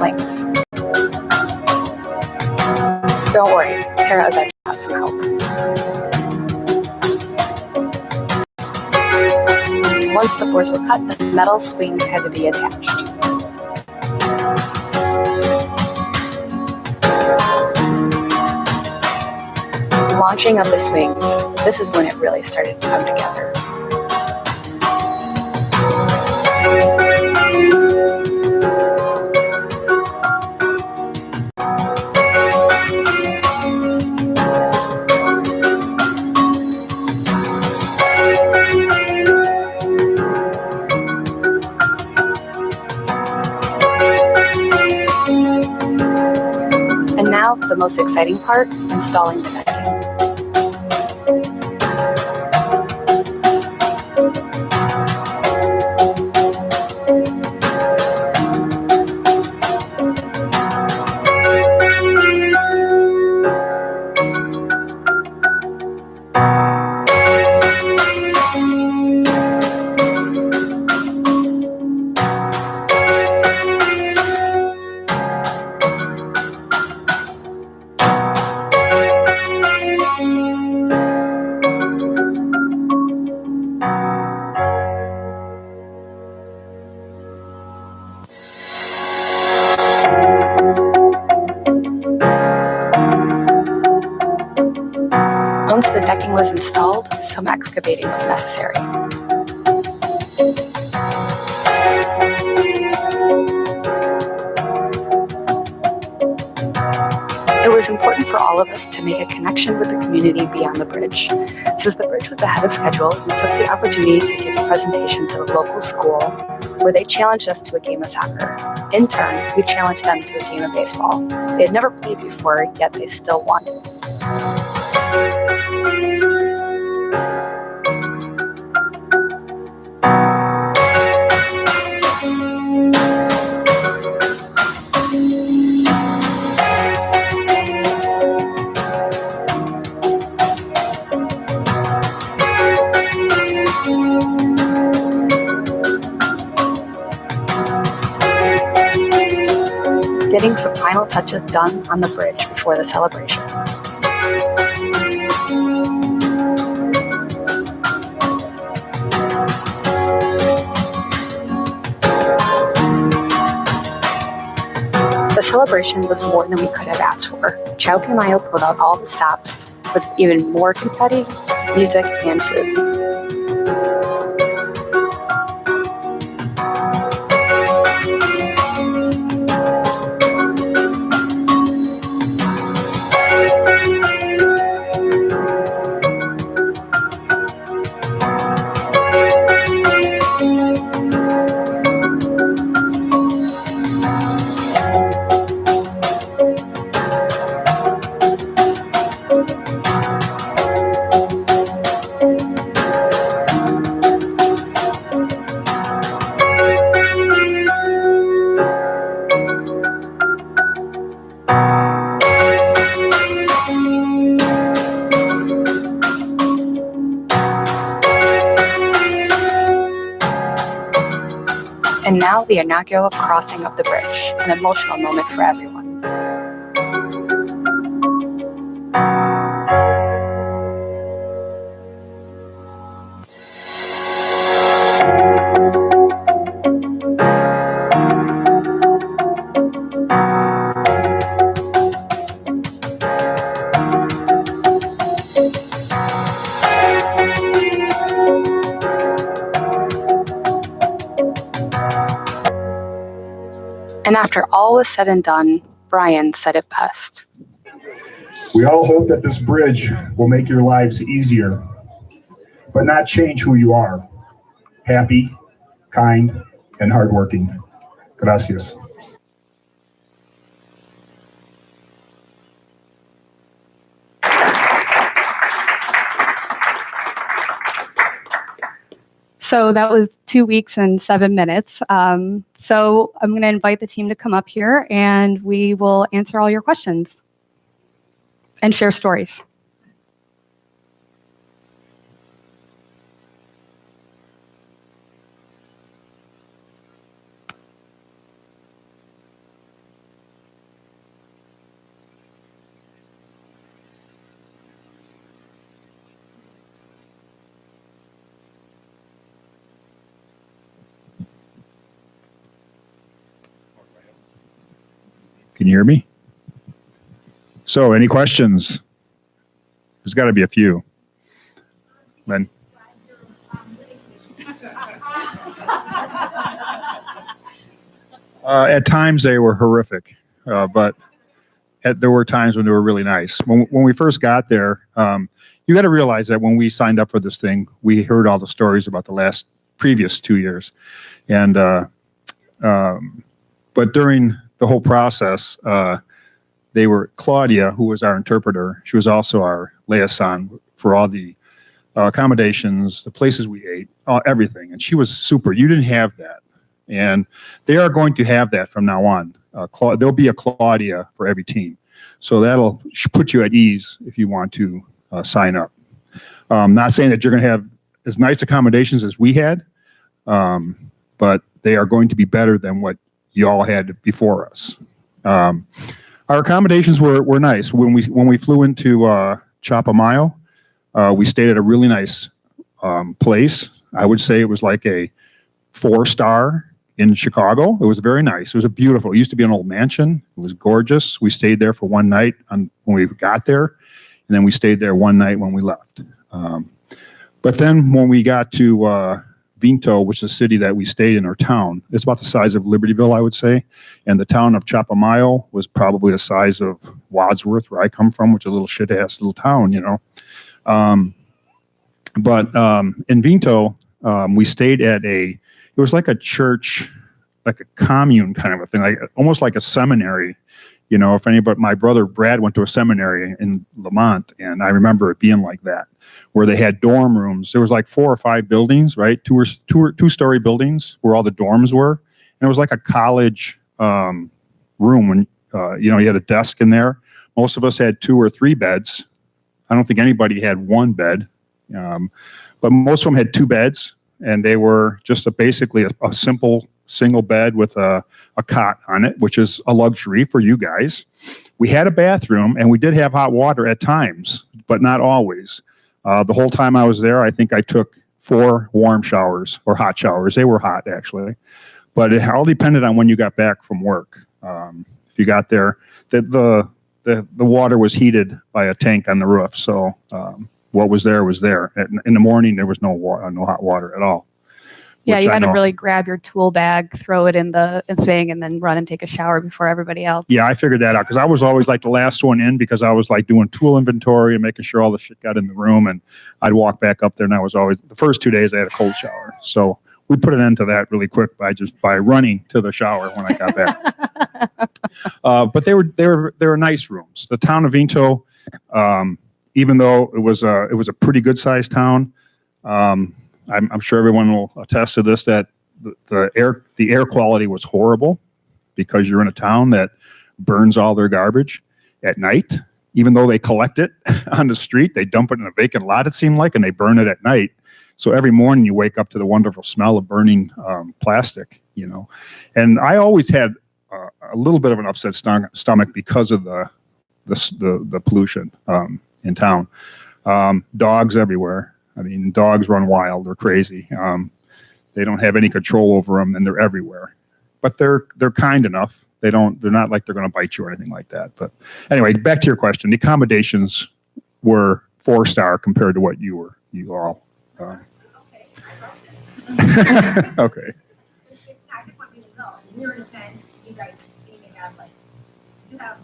swings. Don't worry, Tara eventually got some help. Once the boards were cut, the metal swings had to be attached. Launching of the swings, this is when it really started to come together. And now, the most exciting part, installing the decking. Once the decking was installed, some excavating was necessary. It was important for all of us to make a connection with the community beyond the bridge. Since the bridge was ahead of schedule, we took the opportunity to give a presentation to the local school where they challenged us to a game of soccer. In turn, we challenged them to a game of baseball. They had never played before, yet they still won. Getting some final touches done on the bridge before the celebration. The celebration was more than we could have asked for. Chowky Mayo pulled out all the stops with even more confetti, music, and food. And now the inaugural crossing of the bridge, an emotional moment for everyone. And after all was said and done, Brian said it best. We all hope that this bridge will make your lives easier, but not change who you are. Happy, kind, and hardworking. Gracias. So that was 2 weeks and 7 minutes. So I'm going to invite the team to come up here and we will answer all your questions and share stories. Can you hear me? So, any questions? There's got to be a few. Len? At times they were horrific, but there were times when they were really nice. When we first got there, you got to realize that when we signed up for this thing, we heard all the stories about the previous 2 years, and but during the whole process, Claudia, who was our interpreter. She was also our liaison for all the accommodations, the places we ate, everything, and she was super. You didn't have that, and they are going to have that from now on. There'll be a Claudia for every team, so that'll put you at ease if you want to sign up. Not saying that you're going to have as nice accommodations as we had, but they are going to be better than what you all had before us. Our accommodations were nice. When we flew into Chapamayo, we stayed at a really nice place. I would say it was like a 4-star in Chicago. It was very nice. It used to be an old mansion. It was gorgeous. We stayed there for one night when we got there, and then we stayed there one night when we left. But then when we got to Vinto, which is a city that we stayed in, our town, it's about the size of Libertyville, I would say. And the town of Chapamayo was probably the size of Wadsworth, where I come from, which is a little shit-ass little town, you know. But in Vinto, we stayed at it was like a church, like a commune kind of a thing, like almost like a seminary. You know, my brother Brad went to a seminary in Lamont, and I remember it being like that, where they had dorm rooms. There was like 4 or 5 buildings, right? Two-story buildings where all the dorms were. And it was like a college room when, you had a desk in there. Most of us had 2 or 3 beds. I don't think anybody had 1 bed, but most of them had 2 beds, and they were just basically a simple single bed with a cot on it, which is a luxury for you guys. We had a bathroom, and we did have hot water at times, but not always. The whole time I was there, I think I took 4 warm showers or hot showers. They were hot, actually, but it all depended on when you got back from work. If you got there, the water was heated by a tank on the roof, so what was there was there. In the morning, there was no hot water at all. Yeah, you had to really grab your tool bag, throw it in the thing, and then run and take a shower before everybody else. Yeah, I figured that out because I was always like the last one in because I was like doing tool inventory and making sure all the shit got in the room, and I'd walk back up there, and I was always the first 2 days I had a cold shower. So we put an end to that really quick by running to the shower when I got back. But they were nice rooms. The town of Vinto, even though it was a pretty good sized town. I'm sure everyone will attest to this, that the air quality was horrible because you're in a town that burns all their garbage at night. Even though they collect it on the street, they dump it in a vacant lot, it seemed like, and they burn it at night. So every morning you wake up to the wonderful smell of burning plastic, you know. And I always had a little bit of an upset stomach because of the pollution in town. Dogs everywhere. I mean, dogs run wild. They're crazy. They don't have any control over them, and they're everywhere. But they're kind enough. They're not like they're going to bite you or anything like that. But anyway, back to your question. The accommodations were 4-star compared to what you all. Okay. I just want you to know, when we were in a tent, you guys even have you have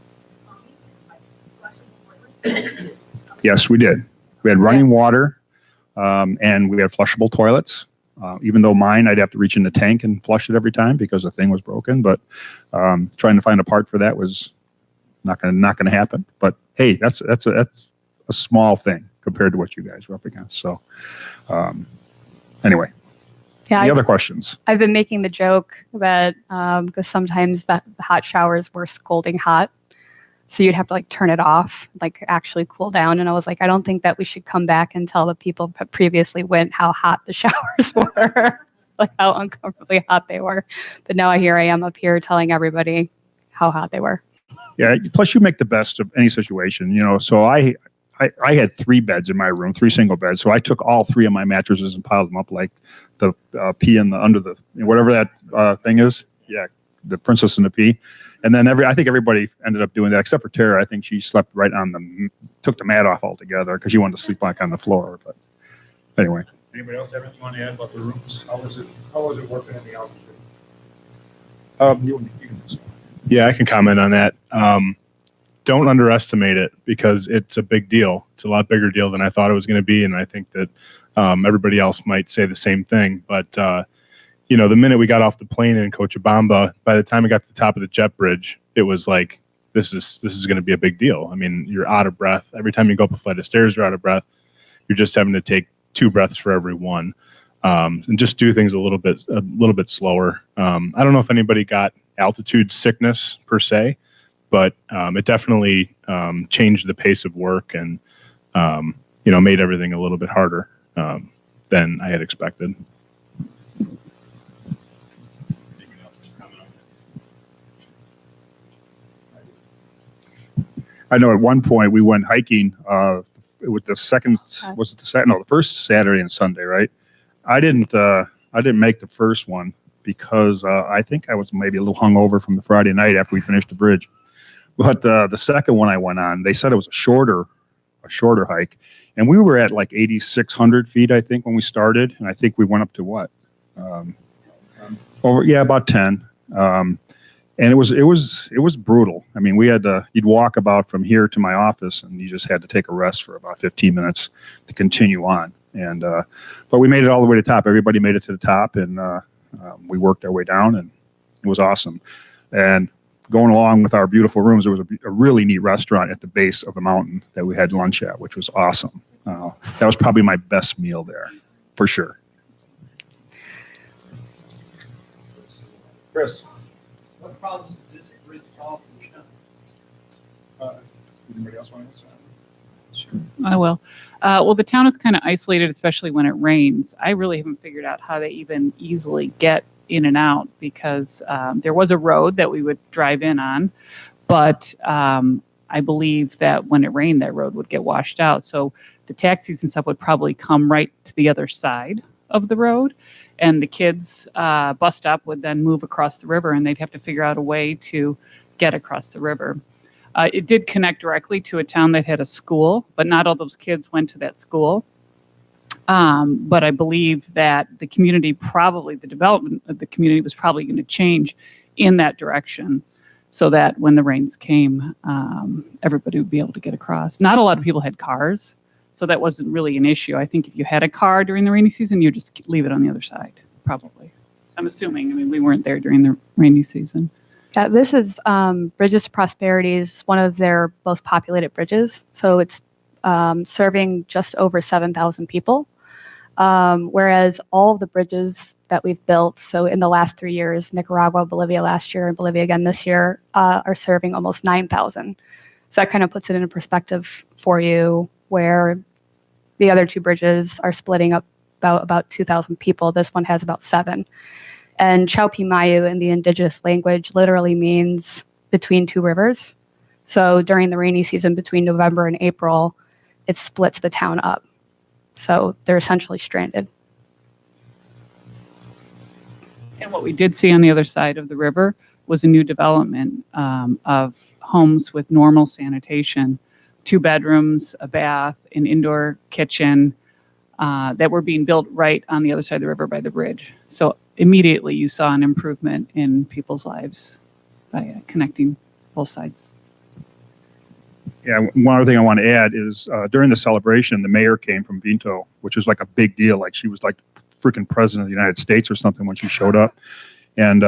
flushable toilets. Yes, we did. We had running water. And we had flushable toilets. Even though mine, I'd have to reach in the tank and flush it every time because the thing was broken. But trying to find a part for that was not going to happen. But hey, that's a small thing compared to what you guys were up against. So anyway, the other questions. I've been making the joke that because sometimes the hot showers were scalding hot. So you'd have to turn it off, actually cool down. And I was like, I don't think that we should come back and tell the people previously went how hot the showers were, how uncomfortably hot they were. But now I am up here telling everybody how hot they were. Yeah. Plus you make the best of any situation, you know. So I had 3 beds in my room, 3 single beds. So I took all 3 of my mattresses and piled them up like the pea in the under the whatever that thing is. Yeah, the Princess and the Pea. And then I think everybody ended up doing that except for Tara. I think she slept right on took the mat off altogether because she wanted to sleep back on the floor. But anyway. Anybody else have anything you want to add about the rooms? How was it working in the altitude? You can just. Yeah, I can comment on that. Don't underestimate it because it's a big deal. It's a lot bigger deal than I thought it was going to be, and I think that everybody else might say the same thing. But the minute we got off the plane in Cochabamba, by the time we got to the top of the jet bridge, it was like this is going to be a big deal. I mean, you're out of breath every time you go up a flight of stairs. You're out of breath. You're just having to take 2 breaths for every one, and just do things a little bit slower. I don't know if anybody got altitude sickness per se, but it definitely changed the pace of work and made everything a little bit harder than I had expected. I know at one point we went hiking with the first Saturday and Sunday, right? I didn't make the first one because I think I was maybe a little hungover from the Friday night after we finished the bridge. But the second one I went on, they said it was a shorter hike, and we were at like 8,600 feet, I think, when we started, and I think we went up to what? About 10. And it was brutal. I mean, you'd walk about from here to my office, and you just had to take a rest for about 15 minutes to continue on. And but we made it all the way to the top. Everybody made it to the top, and we worked our way down, and it was awesome. And going along with our beautiful rooms, there was a really neat restaurant at the base of the mountain that we had lunch at, which was awesome. That was probably my best meal there, for sure. Chris. What problems does this bridge solve for the town? Anybody else want to answer? Sure, I will. Well, the town is kind of isolated, especially when it rains. I really haven't figured out how they even easily get in and out because there was a road that we would drive in on, but I believe that when it rained, that road would get washed out. So the taxis and stuff would probably come right to the other side of the road, and the kids bus stop would then move across the river, and they'd have to figure out a way to get across the river. It did connect directly to a town that had a school, but not all those kids went to that school. But I believe that the development of the community was probably going to change in that direction so that when the rains came, everybody would be able to get across. Not a lot of people had cars, so that wasn't really an issue. I think if you had a car during the rainy season, you just leave it on the other side, probably. I'm assuming. I mean, we weren't there during the rainy season. Yeah, this is Bridges to Prosperity is one of their most populated bridges. So it's serving just over 7,000 people. Whereas all of the bridges that we've built, so in the last 3 years, Nicaragua, Bolivia last year, and Bolivia again this year, are serving almost 9,000. So that kind of puts it into perspective for you, where the other 2 bridges are splitting up about 2,000 people. This one has about 7. And Chaupimayu in the indigenous language literally means between 2 rivers. So during the rainy season between November and April, it splits the town up. So they're essentially stranded. And what we did see on the other side of the river was a new development of homes with normal sanitation, 2 bedrooms, a bath, an indoor kitchen that were being built right on the other side of the river by the bridge. So immediately you saw an improvement in people's lives by connecting both sides. Yeah, one other thing I want to add is during the celebration, the mayor came from Vinto, which was like a big deal. Like she was like freaking president of the United States or something when she showed up. And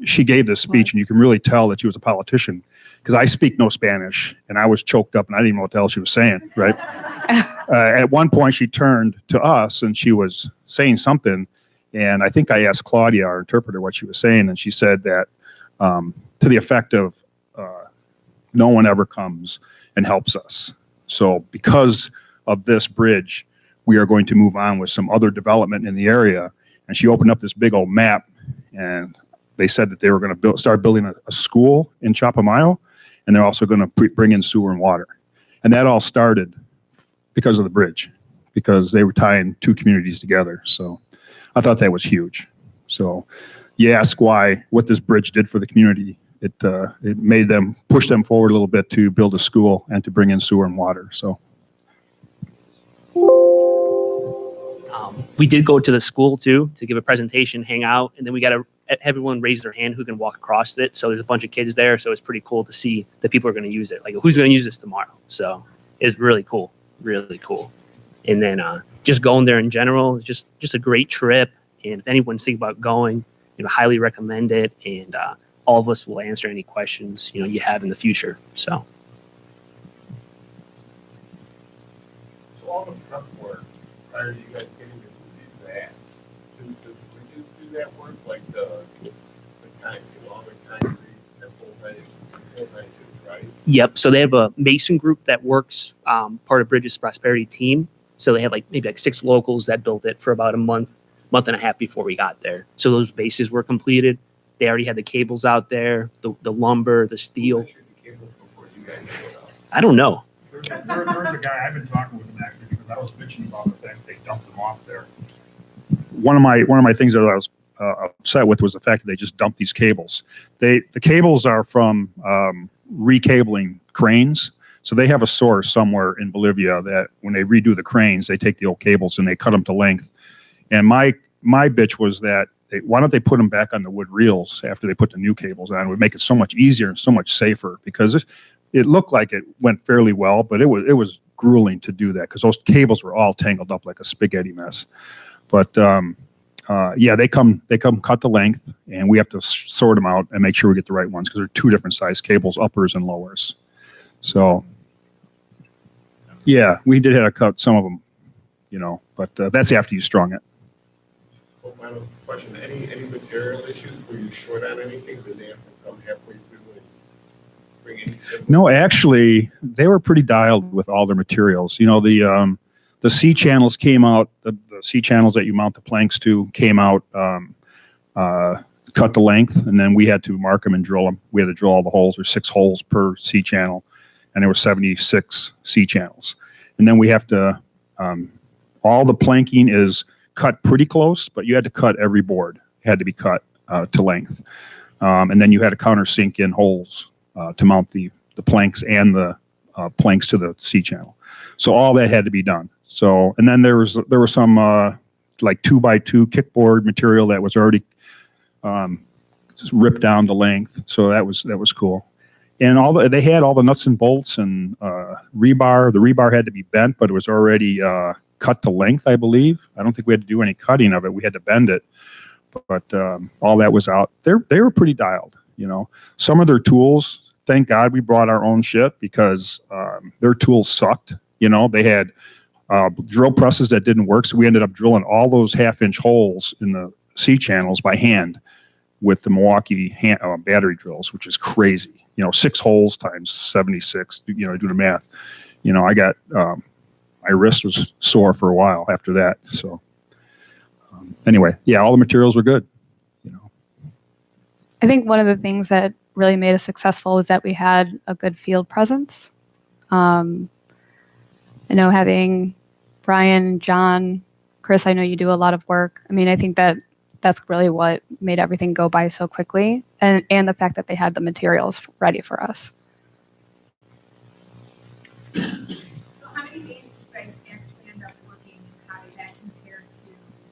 she gave this speech, and you can really tell that she was a politician because I speak no Spanish, and I was choked up, and I didn't even know what the hell she was saying, right? At one point, she turned to us, and she was saying something, and I think I asked Claudia, our interpreter, what she was saying, and she said that to the effect of, no one ever comes and helps us. So because of this bridge, we are going to move on with some other development in the area. And she opened up this big old map, and they said that they were going to start building a school in Chaupimayu, and they're also going to bring in sewer and water. And that all started because of the bridge, because they were tying 2 communities together. So I thought that was huge. So you ask what this bridge did for the community. it made them push them forward a little bit to build a school and to bring in sewer and water. So We did go to the school too to give a presentation, hang out, and then we got to everyone raise their hand who can walk across it. So there's a bunch of kids there, so it's pretty cool to see that people are going to use it. Like, who's going to use this tomorrow? So it's really cool, really cool. And then just going there in general is just a great trip. And if anyone's thinking about going, highly recommend it. And all of us will answer any questions you have in the future. So. So all the prep work prior to you guys getting to do that, do bridges do that work, like the kind, all the concrete and full right? Yep. So they have a Mason group that works part of Bridges Prosperity team. So they have maybe 6 locals that built it for about a month and a half before we got there. So those bases were completed. They already had the cables out there, the lumber, the steel. I don't know. There's a guy, I've been talking with him actually, because I was bitching about the fact they dumped them off there. One of my things that I was upset with was the fact that they just dumped these cables. The cables are from recabling cranes. So they have a source somewhere in Bolivia that when they redo the cranes, they take the old cables and they cut them to length. And my bitch was that why don't they put them back on the wood reels after they put the new cables on? It would make it so much easier and so much safer, because it looked like it went fairly well, but it was grueling to do that because those cables were all tangled up like a spaghetti mess. But yeah, they come cut the length, and we have to sort them out and make sure we get the right ones because they're 2 different size cables, uppers and lowers. So yeah, we did have to cut some of them, but that's after you strung it. So final question, any material issues? Were you short on anything? Did they have to come halfway through and bring anything? No, actually, they were pretty dialed with all their materials. The C channels came out, the C channels that you mount the planks to came out, cut the length, and then we had to mark them and drill them. We had to drill all the holes. There's 6 holes per C channel, and there were 76 C channels. And then we have to, all the planking is cut pretty close, but you had to cut every board. It had to be cut to length. And then you had to countersink in holes to mount the planks and the planks to the C channel. So all that had to be done. So, and then there was some 2x2 kickboard material that was already just ripped down to length. So that was cool. And they had all the nuts and bolts and rebar. The rebar had to be bent, but it was already cut to length, I believe. I don't think we had to do any cutting of it. We had to bend it, but all that was out. They were pretty dialed. Some of their tools, thank God we brought our own shit, because their tools sucked. They had drill presses that didn't work, so we ended up drilling all those 1/2-inch holes in the C channels by hand with the Milwaukee battery drills, which is crazy. 6 holes times 76. Do the math. I got my wrist was sore for a while after that. So anyway, yeah, all the materials were good. I think one of the things that really made us successful was that we had a good field presence. Having Brian, John, Chris, I know you do a lot of work. I mean, I think that's really what made everything go by so quickly, and the fact that they had the materials ready for us. So how many days did you guys actually end up working? How did that compare to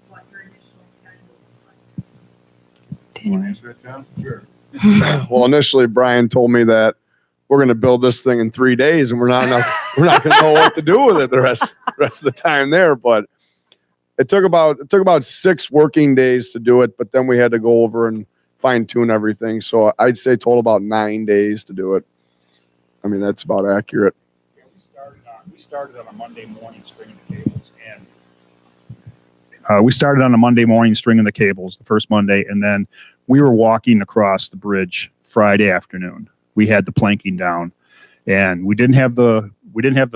what your initial schedule was? Sure. Well, initially Brian told me that we're going to build this thing in 3 days, and we're not going to know what to do with it the rest of the time there. But it took about 6 working days to do it. But then we had to go over and fine tune everything. So I'd say total about 9 days to do it. I mean, that's about accurate. Yeah, we started on a Monday morning stringing the cables, and we started on a Monday morning stringing the cables the first Monday, and then we were walking across the bridge Friday afternoon. We had the planking down, and we didn't have the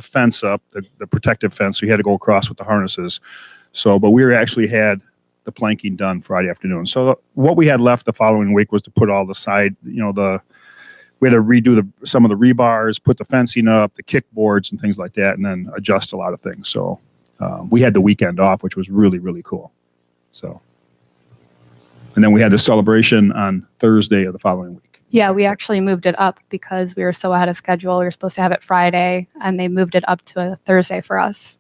fence up, the protective fence. So we had to go across with the harnesses. So, but we actually had the planking done Friday afternoon. So what we had left the following week was to put all the side, we had to redo some of the rebars, put the fencing up, the kickboards and things like that, and then adjust a lot of things. So we had the weekend off, which was really, really cool. So, and then we had the celebration on Thursday of the following week. Yeah, we actually moved it up because we were so ahead of schedule. We were supposed to have it Friday, and they moved it up to a Thursday for us.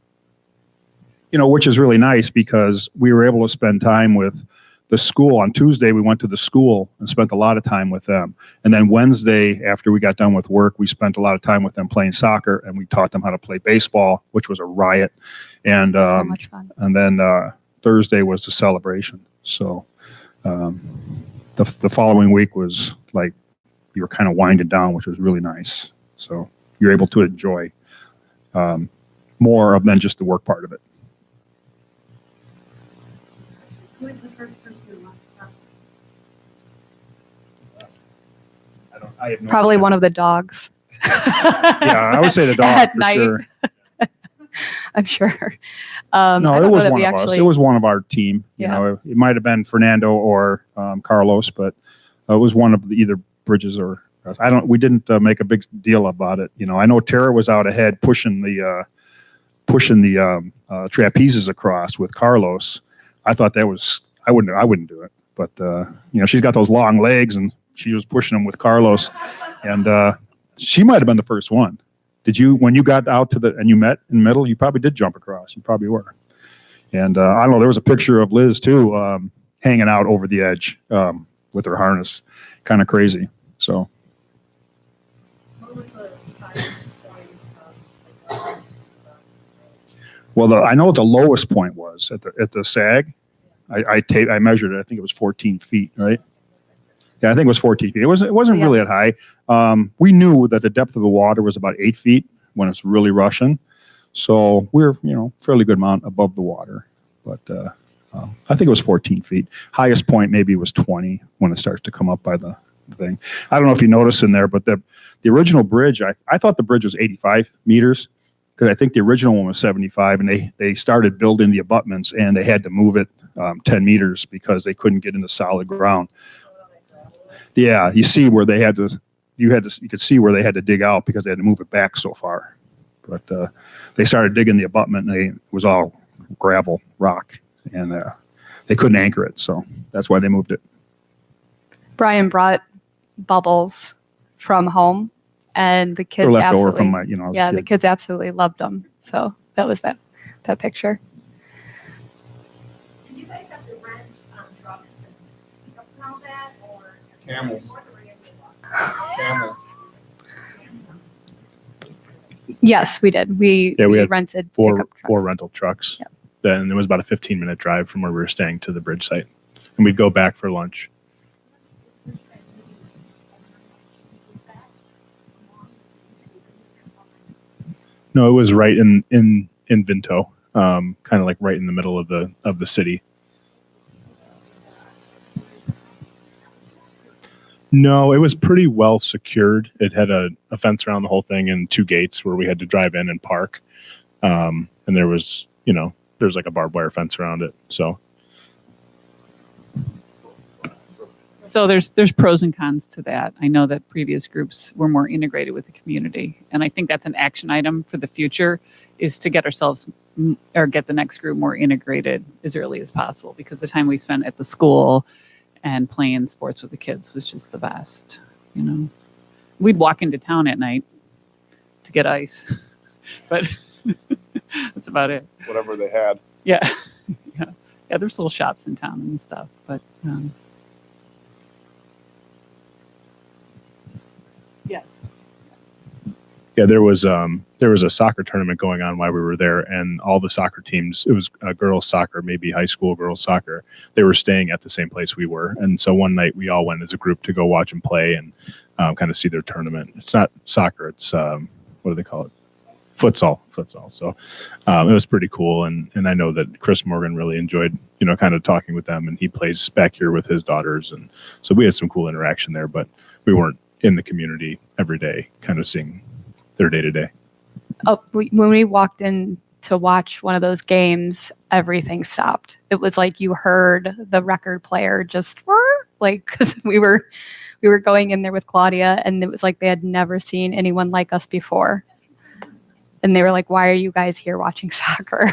Which is really nice because we were able to spend time with the school. On Tuesday, we went to the school and spent a lot of time with them. And then Wednesday, after we got done with work, we spent a lot of time with them playing soccer, and we taught them how to play baseball, which was a riot. And So much fun. and then Thursday was the celebration. So the following week was like you were kind of winding down, which was really nice. So you're able to enjoy more than just the work part of it. Who is the first person who wants to I have no Probably idea. one of the dogs. Yeah, I would say the dog At for night. sure. I'm sure. No, I it don't know was that one we of us. actually- It was one of our team. Yeah. It might have been Fernando or Carlos, but it was one of either Bridges or us. We didn't make a big deal about it. I know Tara was out ahead pushing the trapezes across with Carlos. I thought that was I wouldn't do it, but she's got those long legs and she was pushing them with Carlos, and she might have been the first one. Did you, when you got out and you met in the middle, you probably did jump across. You probably were. And I don't know, there was a picture of Liz too, hanging out over the edge with her harness. Kind of crazy. So What was the highest point well, I know what the lowest point was at the SAG. I measured it. I think it was 14 feet, right? Yeah, I think it was 14 feet. It wasn't Yeah. really that high. We knew that the depth of the water was about 8 feet when it's really rushing. So we're, fairly good amount above the water. But I think it was 14 feet. Highest point maybe was 20 when it starts to come up by the thing. I don't know if you noticed in there, but the original bridge, I thought the bridge was 85 meters because I think the original one was 75, and they started building the abutments and they had to move it 10 meters because they couldn't get into solid ground. Yeah, you see where they had to, you could see where they had to dig out because they had to move it back so far. But they started digging the abutment and it was all gravel, rock, and they couldn't anchor it. So that's why they moved it. Brian brought bubbles from home, and the They kids were left absolutely, over from my, as a yeah, the kid. kids absolutely loved them. So that was that picture. Do you guys have to rent trucks and pickups and all that, or? Camels. Or are you able to- Camels. Yes, we did. We had rented four pickup trucks. rental trucks. Yep. Then it was about a 15-minute drive from where we were staying to the bridge site, and we'd go back for lunch. No, it was right in Vinto, kind of like right in the middle of the city. No, it was pretty well secured. It had a fence around the whole thing and 2 gates where we had to drive in and park. And there was, there's like a barbed wire fence around it. So there's pros and cons to that. I know that previous groups were more integrated with the community, and I think that's an action item for the future, is to get ourselves or get the next group more integrated as early as possible, because the time we spent at the school and playing sports with the kids was just the best. We'd walk into town at night to get ice, but that's about it. Whatever they had. Yeah. Yeah, there's little shops in town and stuff, but Yeah, there was a soccer tournament going on while we were there, and all the soccer teams, it was girls soccer, maybe high school girls soccer, they were staying at the same place we were. And so one night we all went as a group to go watch them play and kind of see their tournament. It's not soccer, it's what do they call it? Futsal. So it was pretty cool. And I know that Chris Morgan really enjoyed, kind of talking with them, and he plays back here with his daughters. And so we had some cool interaction there, but we weren't in the community every day, kind of seeing their day to day. Oh, when we walked in to watch one of those games, everything stopped. It was like you heard the record player just like, because we were going in there with Claudia, and it was like they had never seen anyone like us before. And they were like, "Why are you guys here watching soccer?"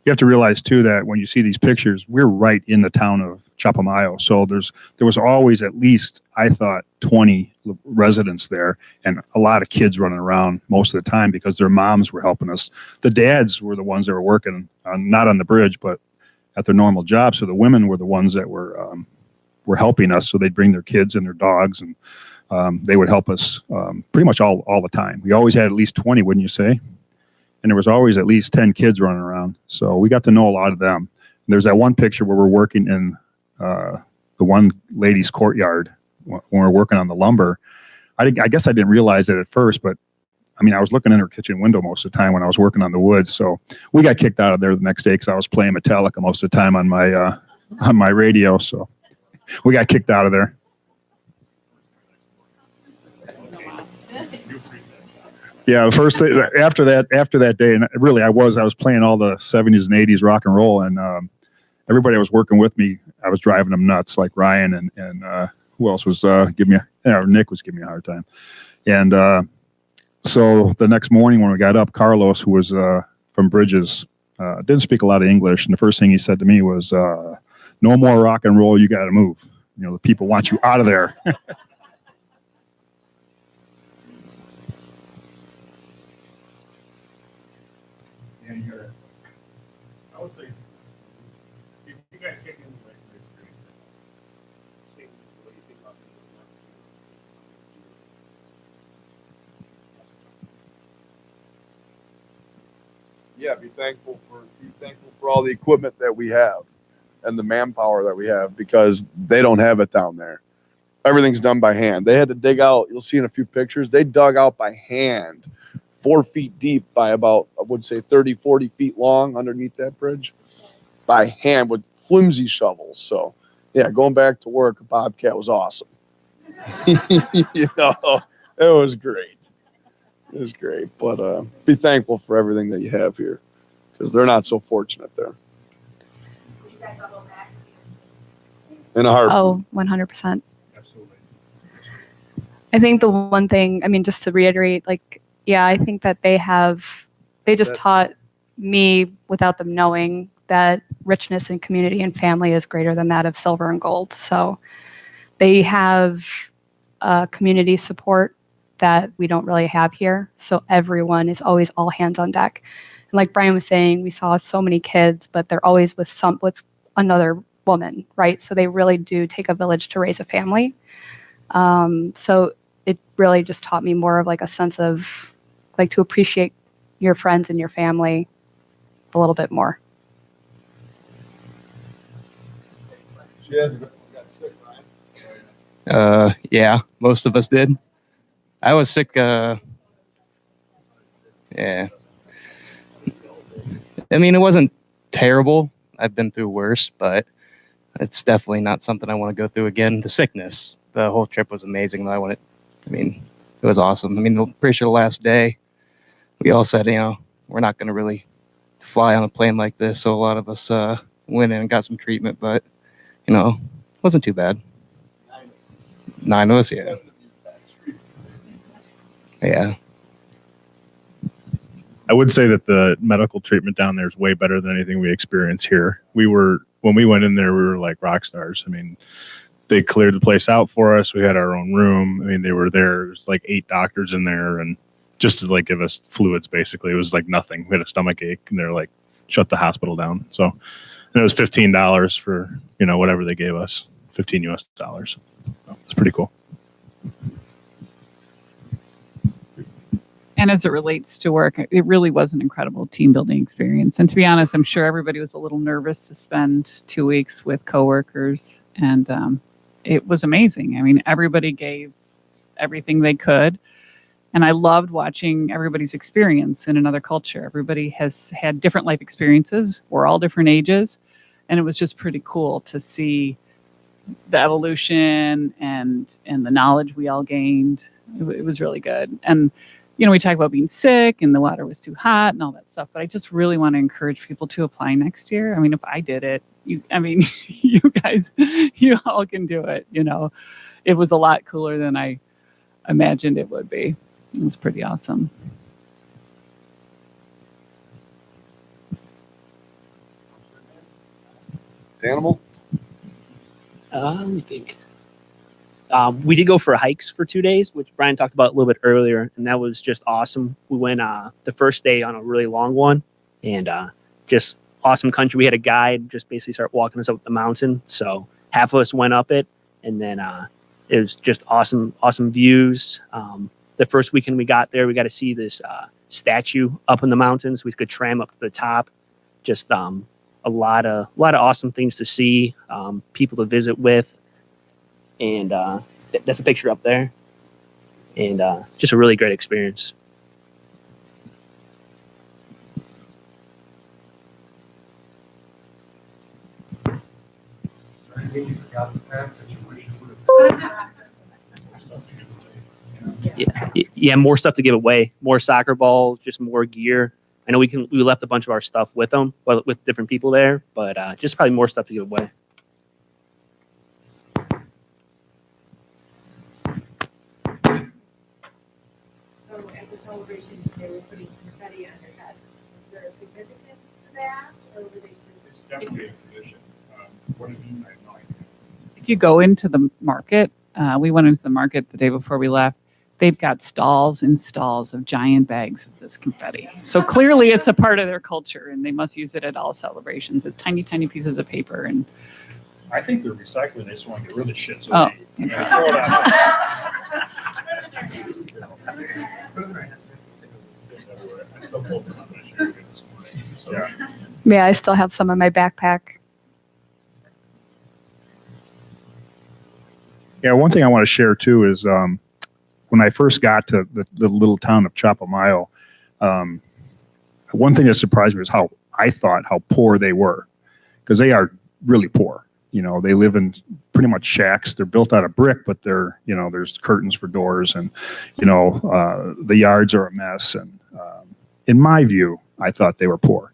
you have to realize too that when you see these pictures, we're right in the town of Chapamayo. So there was always at least, I thought, 20 residents there, and a lot of kids running around most of the time because their moms were helping us. The dads were the ones that were working not on the bridge, but at their normal job. So the women were the ones that were helping us. So they'd bring their kids and their dogs, and they would help us pretty much all the time. We always had at least 20, wouldn't you say? And there was always at least 10 kids running around. So we got to know a lot of them. There's that one picture where we're working in the one lady's courtyard when we're working on the lumber. I guess I didn't realize it at first, but I mean, I was looking in her kitchen window most of the time when I was working on the wood. So we got kicked out of there the next day because I was playing Metallica most of the time on my radio. So we got kicked out of there. Yeah, the first thing after that day, and really I was playing all the 70s and 80s rock and roll, and everybody that was working with me, I was driving them nuts, like Ryan and who else was Nick was giving me a hard time. And so the next morning when we got up, Carlos, who was from Bridges, didn't speak a lot of English, and the first thing he said to me was, "No more rock and roll, you got to move. You know, the people want you out of there." I was thinking, if you guys check in like the experience, see what you think about Yeah, be thankful for all the equipment that we have and the manpower that we have, because they don't have it down there. Everything's done by hand. They had to dig out, you'll see in a few pictures, they dug out by hand, 4 feet deep by about, I would say 30, 40 feet long underneath that bridge by hand with flimsy shovels. So yeah, going back to work, Bobcat was awesome. You know, it was great. It was great, but be thankful for everything that you have here, because they're not so fortunate there. You guys all go back. In a heartbeat. Oh, 100%. Absolutely. I think the one thing, I mean, just to reiterate, like, yeah, I think that they just taught me without them knowing that richness in community and family is greater than that of silver and gold. So they have community support that we don't really have here. So everyone is always all hands on deck. And like Brian was saying, we saw so many kids, but they're always with another woman, right? So they really do take a village to raise a family. So it really just taught me more of like a sense of like to appreciate your friends and your family a little bit more. She has got sick, Ryan. Yeah, most of us did. I was sick. Yeah. I mean, it wasn't terrible. I've been through worse, but it's definitely not something I want to go through again. The sickness, the whole trip was amazing. It was awesome. I mean, pretty sure the last day, we all said, you know, we're not going to really fly on a plane like this. So a lot of us went in and got some treatment, but, you know, it wasn't too bad. 9 of us, yeah. Yeah. I would say that the medical treatment down there is way better than anything we experience here. When we went in there, we were like rock stars. I mean, they cleared the place out for us. We had our own room. I mean, they were there. There's like 8 doctors in there, and just to like give us fluids, basically. It was like nothing. We had a stomach ache, and they're like, shut the hospital down. So, and it was $15 for, you know, whatever they gave us, $15 US. So it's pretty cool. And as it relates to work, it really was an incredible team building experience. And to be honest, I'm sure everybody was a little nervous to spend 2 weeks with coworkers, and it was amazing. I mean, everybody gave everything they could. And I loved watching everybody's experience in another culture. Everybody has had different life experiences. We're all different ages. And it was just pretty cool to see the evolution and the knowledge we all gained. It was really good. And, you know, we talk about being sick and the water was too hot and all that stuff, but I just really want to encourage people to apply next year. I mean, if I did it, you guys, you all can do it. You know, it was a lot cooler than I imagined it would be. It was pretty awesome. animal? Let me think. We did go for hikes for 2 days, which Brian talked about a little bit earlier, and that was just awesome. We went the first day on a really long one, and just awesome country. We had a guide just basically start walking us up the mountain. So half of us went up it, and then it was just awesome views. The first weekend we got there, we got to see this statue up in the mountains. We could tram up to the top. Just a lot of awesome things to see, people to visit with. And that's a picture up there, and just a really great experience. Anything you forgot to pack that you wish you would have? Yeah, more stuff to give away, more soccer balls, just more gear. I know we left a bunch of our stuff with them, well, with different people there, but just probably more stuff to give away. So at the celebration, they were putting confetti on their head. Was there a significance to that, or were they It's just? definitely a tradition. What it means, I have no idea. If you go into the market, we went into the market the day before we left. They've got stalls and stalls of giant bags of this confetti. So clearly it's a part of their culture, and they must use it at all celebrations. It's tiny, tiny pieces of paper. And I think they're recycling. They just want to get rid of shit. So oh, they that's right. throw it out. I still pulled some up and I shared it this morning. So, yeah. Yeah, I still have some in my backpack. Yeah, one thing I want to share too is when I first got to the little town of Chapamayo, one thing that surprised me was how poor they were, because they are really poor. You know, they live in pretty much shacks. They're built out of brick, but there's curtains for doors, and the yards are a mess. And in my view, I thought they were poor,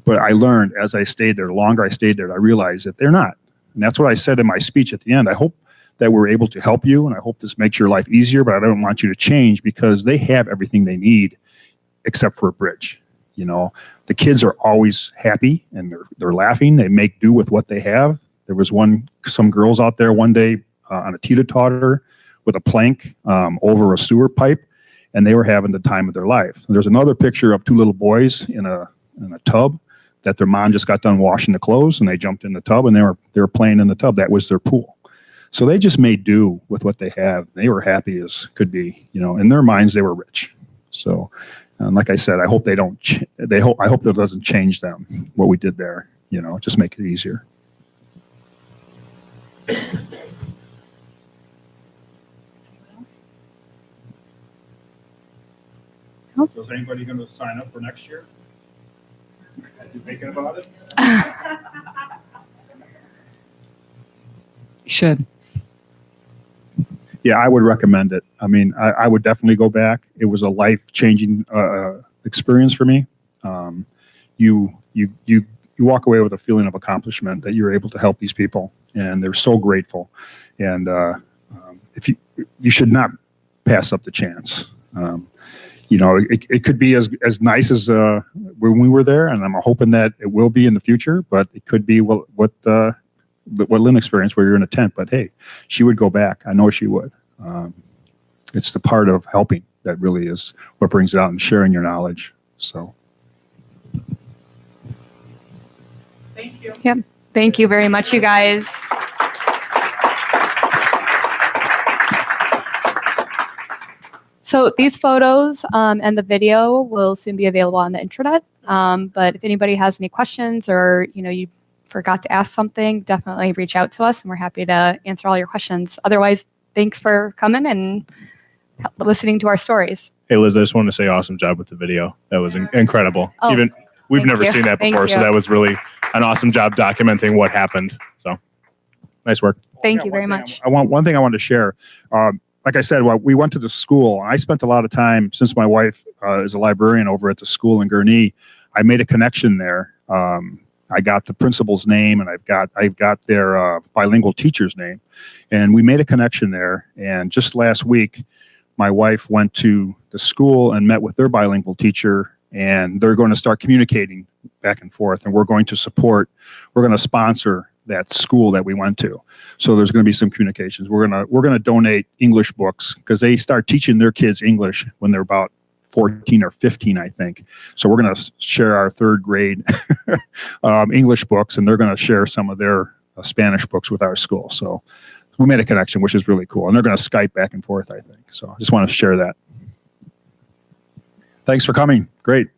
but I learned as I stayed there. The longer I stayed there, I realized that they're not, and that's what I said in my speech at the end. I hope that we're able to help you, and I hope this makes your life easier, but I don't want you to change, because they have everything they need except for a bridge. You know, the kids are always happy and they're laughing. They make do with what they have. There was some girls out there one day on a teeter-totter with a plank over a sewer pipe, and they were having the time of their life. There's another picture of two little boys in a tub that their mom just got done washing the clothes, and they jumped in the tub and they were playing in the tub. That was their pool. So they just made do with what they have. They were happy as could be. You know, in their minds, they were rich. So, like I said, I hope they don't. I hope that doesn't change them. What we did there, just make it easier. So is anybody going to sign up for next year? Are you thinking about it? You should. Yeah, I would recommend it. I mean, I would definitely go back. It was a life-changing experience for me. You walk away with a feeling of accomplishment that you're able to help these people, and they're so grateful. And if you should not pass up the chance. It could be as nice as when we were there, and I'm hoping that it will be in the future. But it could be what Lynn experienced, where you're in a tent. But hey, she would go back. I know she would. It's the part of helping that really is what brings it out, and sharing your knowledge. So. Thank you. Yep. Thank you very much, you guys. So these photos and the video will soon be available on the intranet. But if anybody has any questions, or you forgot to ask something, definitely reach out to us, and we're happy to answer all your questions. Otherwise, thanks for coming and listening to our stories. Hey, Liz, I just wanted to say awesome job with the video. That was incredible. Oh, Even we've thank never you. seen that Thank before, so you. that was really an awesome job documenting what happened. So nice work. Thank you very much. One thing I wanted to share. Like I said, we went to the school. I spent a lot of time, since my wife is a librarian over at the school in Gurnee. I made a connection there. I got the principal's name, and I've got their bilingual teacher's name, and we made a connection there. And just last week, my wife went to the school and met with their bilingual teacher, and they're going to start communicating back and forth. And we're going to sponsor that school that we went to. So there's going to be some communications. We're gonna donate English books because they start teaching their kids English when they're about 14 or 15, I think. So we're going to share our third grade English books, and they're going to share some of their Spanish books with our school. So we made a connection, which is really cool. And they're going to Skype back and forth, I think. So I just want to share that. Thanks for coming. Great.